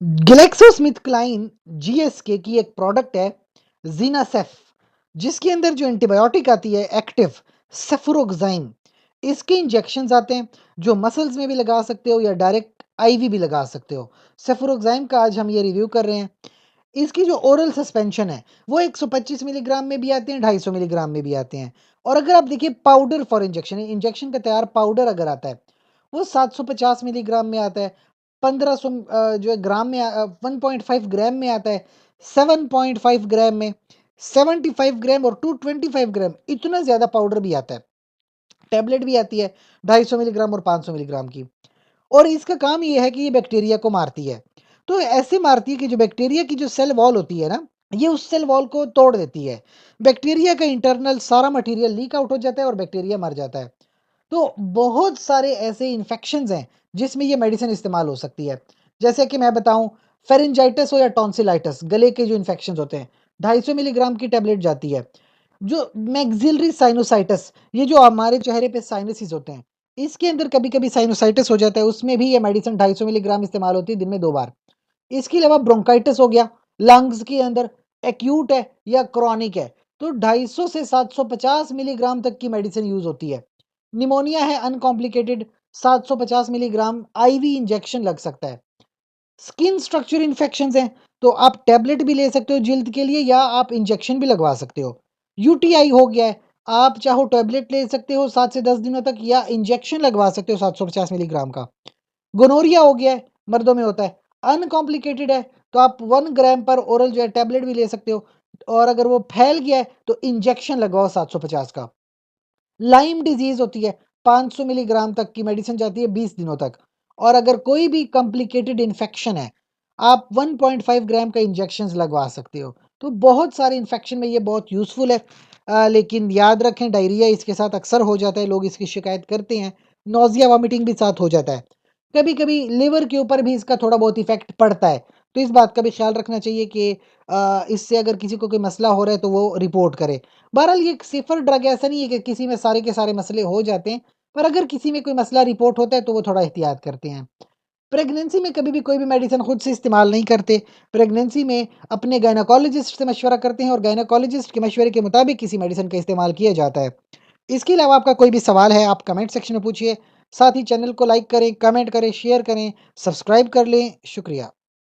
GlaxoSmithKline GSK की एक product है जीनासेफ, जिसके अंदर जो एंटीबायोटिक आती है एक्टिव सेफुरोक्साइन, इसके इंजेक्शंस आते हैं जो मसल्स में भी लगा सकते हो या डायरेक्ट आईवी भी लगा सकते हो। सेफुरोक्साइन का आज हम ये रिव्यू कर रहे हैं। इसकी जो ओरल सस्पेंशन है वो 125 मिलीग्राम में भी आते हैं, 250 मिलीग्राम में भी आते हैं। और अगर आप देखिए पाउडर फॉर इंजेक्शन, इंजेक्शन का तैयार पाउडर अगर आता है वो 750 मिलीग्राम में आता है, 1500 जो है ग्राम में 1.5 ग्राम में आता है, 7.5 ग्राम में, 75 ग्राम और 225 ग्राम, इतना ज़्यादा पाउडर भी आता है। टैबलेट भी आती है 250 मिलीग्राम और 500 मिलीग्राम की। और इसका काम ये है कि ये बैक्टीरिया को मारती है। तो ऐसे मारती है कि जो बैक्टीरिया की जो सेल वॉल होती है ना, ये उस सेल वॉल को तोड़ देती है। बैक्टीरिया का इंटरनल सारा मटेरियल लीक आउट हो जाता है और बैक्टीरिया मर जाता है। तो बहुत सारे ऐसे इन्फेक्शंस हैं जिसमें ये मेडिसिन इस्तेमाल हो सकती है। जैसे कि मैं बताऊं, फेरिंजाइटिस हो या टॉन्सिलाइटिस, गले के जो इन्फेक्शंस होते हैं, 250 मिलीग्राम की टैबलेट जाती है। जो मैक्सिलरी साइनोसाइटिस, ये जो हमारे चेहरे पे साइनसिस होते हैं, इसके अंदर कभी-कभी साइनोसाइटिस हो जाता है, उसमें भी ये मेडिसिन 250 मिलीग्राम इस्तेमाल होती है दिन में 2 बार। इसके अलावा ब्रोंकाइटिस हो गया, लंग्स के अंदर एक्यूट है या क्रॉनिक है, तो 250 से 750 मिलीग्राम तक की मेडिसिन यूज़ होती है। निमोनिया है अनकॉम्प्लिकेटेड, 750 मिलीग्राम आईवी इंजेक्शन लग सकता है। स्किन स्ट्रक्चर इन्फेक्शंस हैं, तो आप टैबलेट भी ले सकते हो जिल्द के लिए या आप इंजेक्शन भी लगवा सकते हो। यूटीआई हो गया है, आप चाहो टैबलेट ले सकते हो 7 से 10 दिनों तक या इंजेक्शन लगवा सकते हो 750 मिलीग्राम का। गोनोरिया हो गया है, मर्दों में होता है, अनकॉम्प्लिकेटेड है, तो आप 1 ग्राम पर ओरल जो है टैबलेट भी ले सकते हो। और अगर वो फैल गया है तो इंजेक्शन लगवाओ 750 का। लाइम डिजीज होती है, 500 मिलीग्राम तक की मेडिसिन जाती है 20 दिनों तक। और अगर कोई भी कॉम्प्लिकेटेड इन्फेक्शन है, आप 1.5 ग्राम का इंजेक्शन लगवा सकते हो। तो बहुत सारे इन्फेक्शन में ये बहुत यूज़फुल है। लेकिन याद रखें, डायरिया इसके साथ अक्सर हो जाता है, लोग इसकी शिकायत करते हैं। नौजिया वॉमिटिंग भी साथ हो जाता है। कभी कभी लिवर के ऊपर भी इसका थोड़ा बहुत इफेक्ट पड़ता है। तो इस बात का भी ख्याल रखना चाहिए कि इससे अगर किसी को कोई मसला हो रहा है तो वो रिपोर्ट करे। बहरहाल ये एक सेफ़र ड्रग है, ऐसा नहीं है कि किसी में सारे के सारे मसले हो जाते हैं, पर अगर किसी में कोई मसला रिपोर्ट होता है तो वो थोड़ा एहतियात करते हैं। प्रेगनेंसी में कभी भी कोई भी मेडिसिन खुद से इस्तेमाल नहीं करते। प्रेगनेंसी में अपने गायनेकोलॉजिस्ट से मशवरा करते हैं और गायनेकोलॉजिस्ट के मशवरे के मुताबिक किसी मेडिसिन का इस्तेमाल किया जाता है। इसके अलावा आपका कोई भी सवाल है, आप कमेंट सेक्शन में पूछिए। साथ ही चैनल को लाइक करें, कमेंट करें, शेयर करें, सब्सक्राइब कर लें। शुक्रिया।